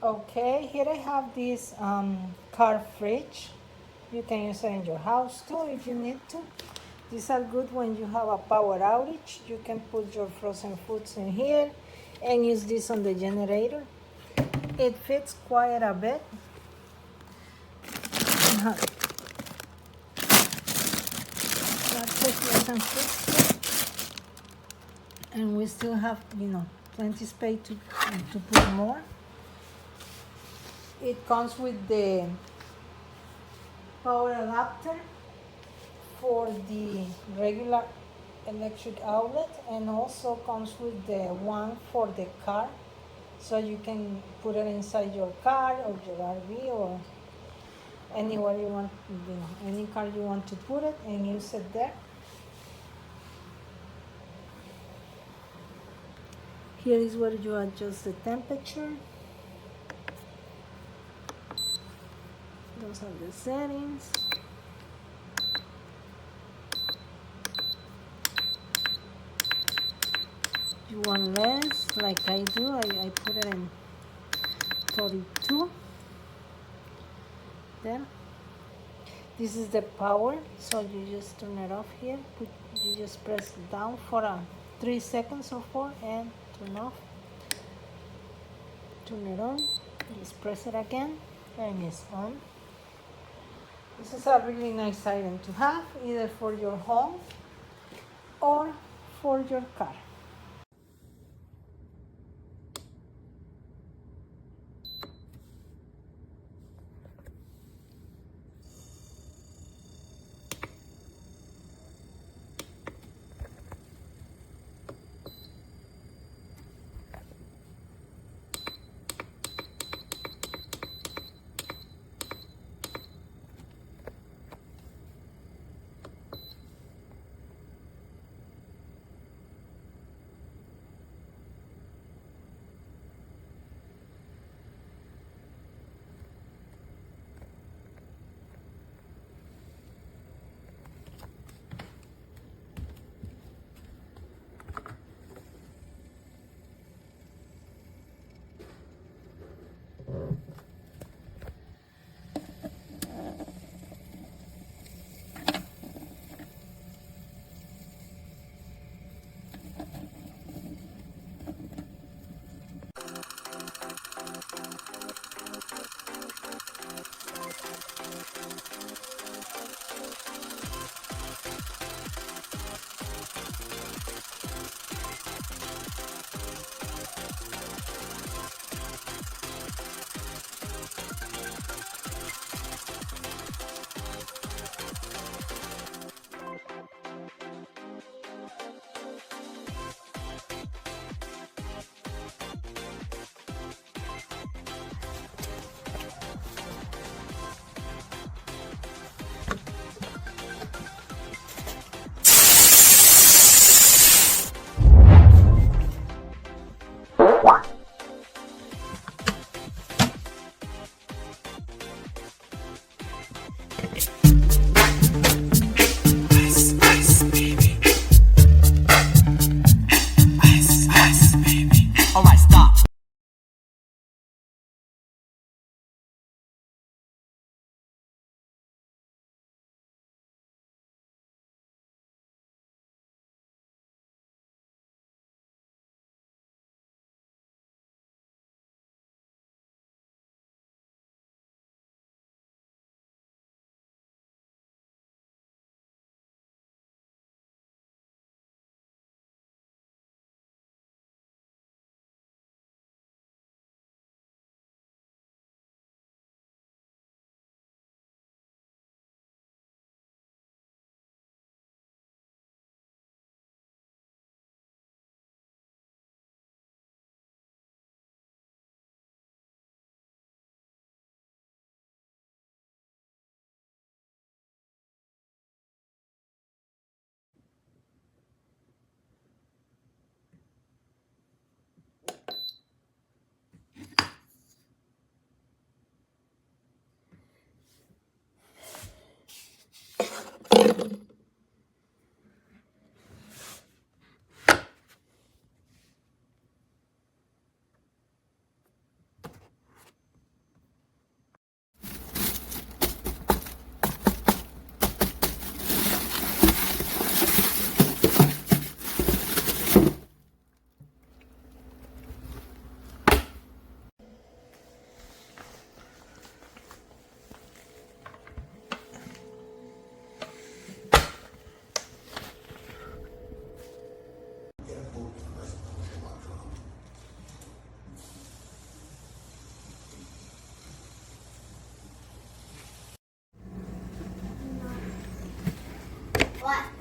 Okay, here I have this car fridge. You can use it in your house too if you need to. These are good when you have a power outage. You can put your frozen foods in here and use this on the generator. It fits quite a bit. Lots of frozen foods here. And we still have, plenty space to put more. It comes with the power adapter for the regular electric outlet, and also comes with the one for the car, so you can put it inside your car or your RV or anywhere you want, any car you want to put it and use it there. Here is where you adjust the temperature. Those are the settings. You want less, like I do, I put it in 32. Then this is the power, so you just turn it off here. You just press down for 3 seconds or 4 and turn off. Turn it on, just press it again and it's on. This is a really nice item to have, either for your home or for your car. What?